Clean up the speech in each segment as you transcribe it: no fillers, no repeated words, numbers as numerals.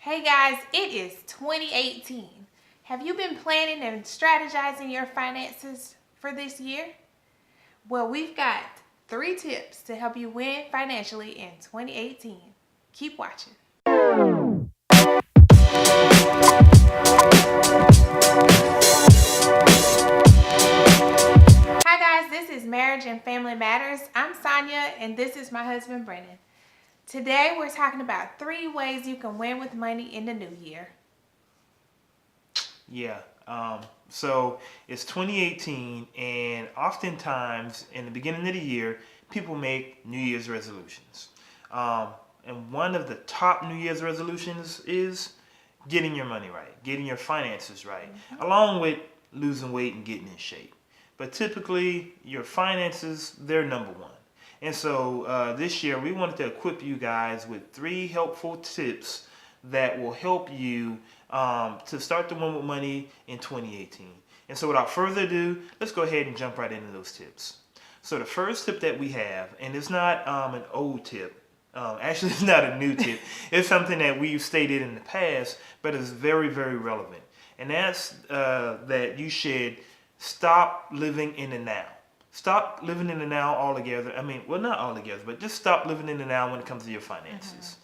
Hey guys, it is 2018. Have you been planning and strategizing your finances for this year? Well, we've got 3 tips to help you win financially in 2018. Keep watching. Hi guys, this is Marriage and Family Matters. I'm Sonia and this is my husband Brennan. Today we're talking about 3 ways you can win with money in the new year. Yeah. So it's 2018, and oftentimes in the beginning of the year, people make New Year's resolutions. Um, and one of the top New Year's resolutions is getting your money right, getting your finances right, along with losing weight and getting in shape. But typically, your finances, they're number one. And so this year, we wanted to equip you guys with 3 helpful tips that will help you to start the one with money in 2018. And so without further ado, let's go ahead and jump right into those tips. So the first tip that we have, and it's not an old tip, actually it's not a new tip, it's something that we've stated in the past, but it's very, very relevant. And that's that you should stop living in the now. Stop living in the now altogether. I mean, well, not altogether, but just stop living in the now when it comes to your finances.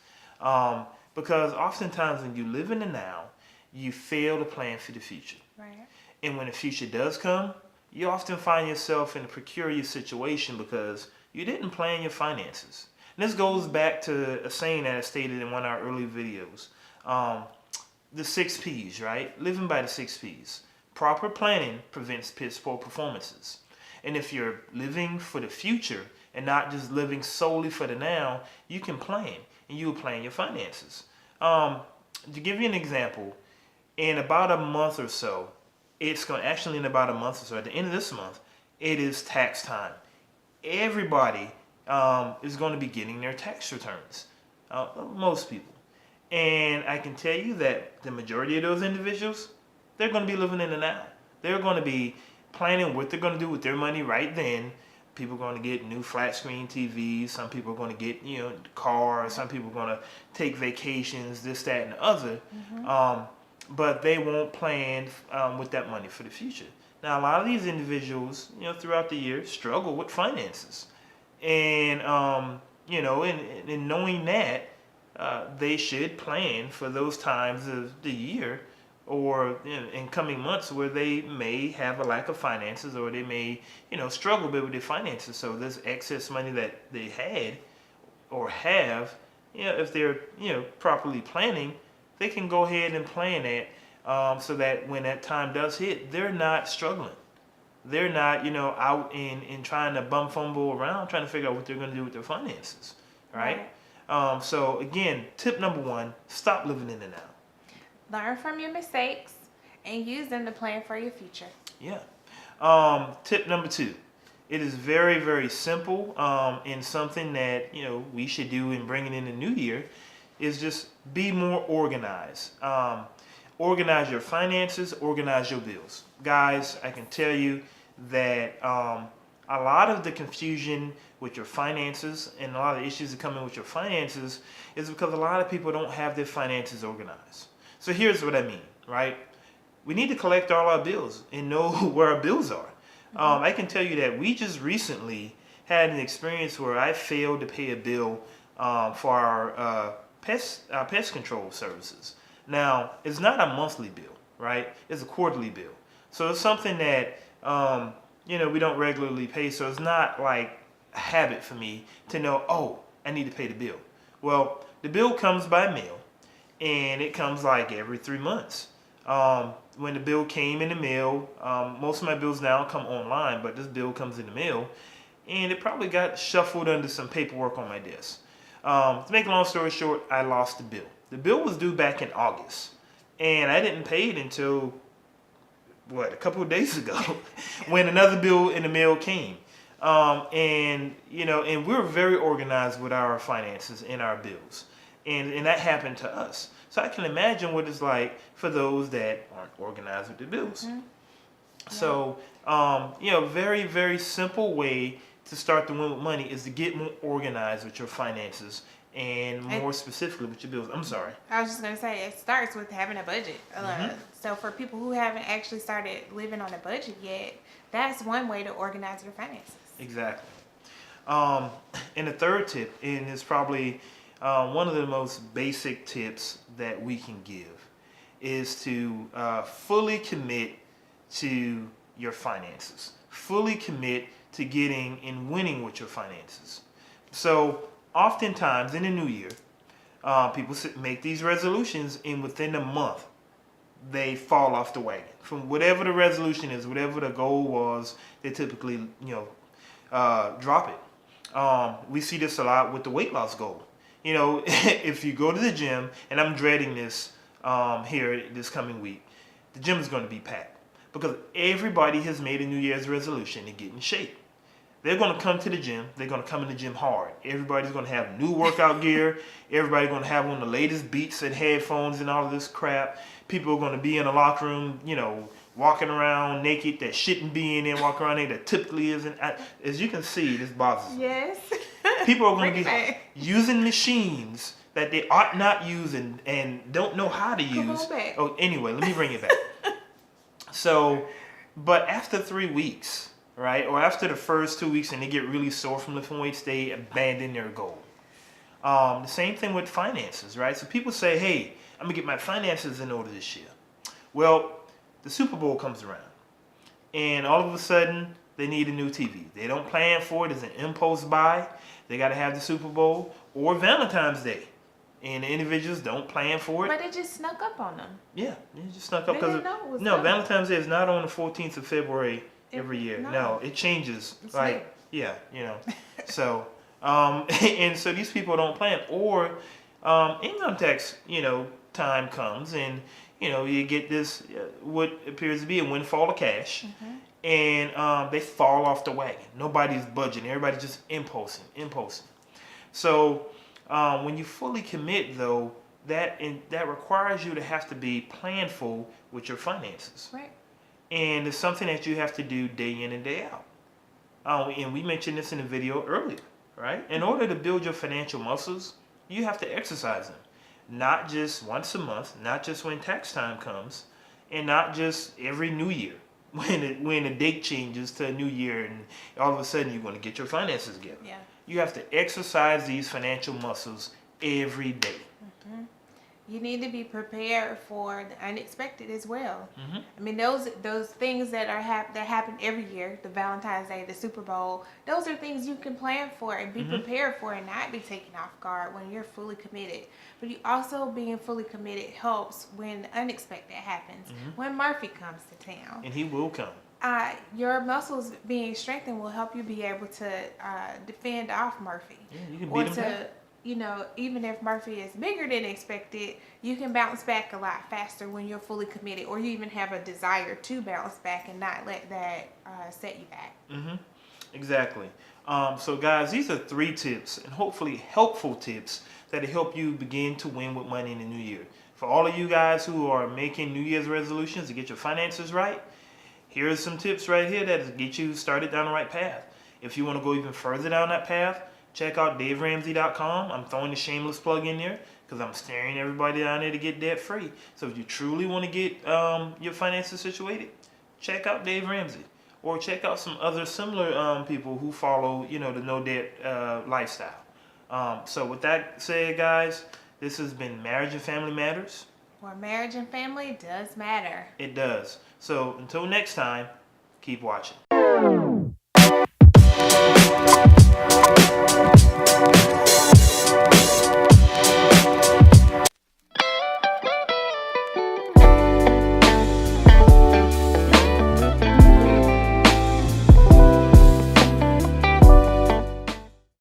Because oftentimes when you live in the now, you fail to plan for the future. Right. And when the future does come, you often find yourself in a precarious situation because you didn't plan your finances. And this goes back to a saying that I stated in one of our early videos. The 6 P's, right? Living by the 6 P's. Proper planning prevents piss poor performances. And if you're living for the future and not just living solely for the now, you can plan and you'll plan your finances. To give you an example, in about a month or so, in about a month or so, at the end of this month, it is tax time. Everybody is going to be getting their tax returns. Most people. And I can tell you that the majority of those individuals, they're going to be living in the now. They're going to be planning what they're going to do with their money right then. People are going to get new flat screen TVs. Some people are going to get, cars. Some people are going to take vacations, this, that, and the other. But they won't plan with that money for the future. Now, a lot of these individuals, throughout the year, struggle with finances. And, in knowing that, they should plan for those times of the year or in coming months where they may have a lack of finances or they may, struggle a bit with their finances. So this excess money that they had or have, if they're, properly planning, they can go ahead and plan that so that when that time does hit, they're not struggling. They're not, out in trying to bum fumble around, trying to figure out what they're going to do with their finances, right? So again, tip number 1, stop living in the now. Learn from your mistakes and use them to plan for your future. Yeah. Tip number 2. It is very, very simple and something that, we should do in bringing in the new year is just be more organized. Organize your finances, organize your bills. Guys, I can tell you that a lot of the confusion with your finances and a lot of the issues that come in with your finances is because a lot of people don't have their finances organized. So here's what I mean, right? We need to collect all our bills and know where our bills are. I can tell you that we just recently had an experience where I failed to pay a bill for our pest control services. Now, it's not a monthly bill, right? It's a quarterly bill. So it's something that, we don't regularly pay. So it's not like a habit for me to know, oh, I need to pay the bill. Well, the bill comes by mail. And it comes like every 3 months. When the bill came in the mail, most of my bills now come online, but this bill comes in the mail, and it probably got shuffled under some paperwork on my desk. To make a long story short, I lost the bill. The bill was due back in August, and I didn't pay it until, a couple of days ago, when another bill in the mail came. And we're very organized with our finances and our bills. And that happened to us. So I can imagine what it's like for those that aren't organized with their bills. Yeah. So, very, very simple way to start the win with money is to get more organized with your finances and more specifically with your bills. I'm sorry. I was just going to say, it starts with having a budget. So for people who haven't actually started living on a budget yet, that's one way to organize your finances. Exactly. And the third tip, and it's probably one of the most basic tips that we can give, is to fully commit to your finances. Fully commit to getting and winning with your finances. So oftentimes in the new year, people make these resolutions, and within a month, they fall off the wagon. From whatever the resolution is, whatever the goal was, they typically, drop it. We see this a lot with the weight loss goal. If you go to the gym, and I'm dreading this here this coming week, the gym is going to be packed because everybody has made a New Year's resolution to get in shape. They're going to come to the gym. They're going to come in the gym hard. Everybody's going to have new workout gear. Everybody's going to have on the latest beats and headphones and all of this crap. People are going to be in the locker room, walking around naked that shouldn't be in there, walking around there that typically isn't. As you can see, this bothers me. Yes. People are going to be using machines that they ought not use and don't know how to use. Oh, anyway, let me bring it back. So, but after 3 weeks, right, or after the first 2 weeks, and they get really sore from lifting weights, they abandon their goal. The same thing with finances, right? So people say, hey, I'm going to get my finances in order this year. Well, the Super Bowl comes around, and all of a sudden, they need a new TV. They don't plan for it. It's an impulse buy. They got to have the Super Bowl or Valentine's Day. And the individuals don't plan for it. But it just snuck up on them. Yeah, it just snuck up. No, Valentine's Day is not on the 14th of February every year. No, it changes. It's So, and so these people don't plan. Or income tax, time comes, and, you get this, what appears to be a windfall of cash. Mm-hmm. And they fall off the wagon. Nobody's budgeting. Everybody's just impulsing. So when you fully commit, though, that requires you to have to be planful with your finances. Right. And it's something that you have to do day in and day out. And we mentioned this in the video earlier, right? In order to build your financial muscles, you have to exercise them. Not just once a month, not just when tax time comes, and not just every new year. When the date changes to a new year and all of a sudden you're going to get your finances together. Yeah. You have to exercise these financial muscles every day. Mm-hmm. You need to be prepared for the unexpected as well. Mm-hmm. I mean, those things that happen every year, the Valentine's Day, the Super Bowl, those are things you can plan for and be prepared for and not be taken off guard when you're fully committed. But you also being fully committed helps when the unexpected happens. When Murphy comes to town. And he will come. Your muscles being strengthened will help you be able to defend off Murphy. Yeah, you can beat him back. Even if Murphy is bigger than expected, you can bounce back a lot faster when you're fully committed, or you even have a desire to bounce back and not let that set you back. Mm-hmm. Exactly. So guys, these are 3 tips, and hopefully helpful tips that help you begin to win with money in the new year. For all of you guys who are making New Year's resolutions to get your finances right, here are some tips right here that get you started down the right path. If you want to go even further down that path, check out DaveRamsey.com. I'm throwing a shameless plug in there because I'm steering everybody down there to get debt free. So if you truly want to get your finances situated, check out Dave Ramsey. Or check out some other similar people who follow, the no debt lifestyle. So with that said, guys, this has been Marriage and Family Matters. Where marriage and family does matter. It does. So until next time, keep watching.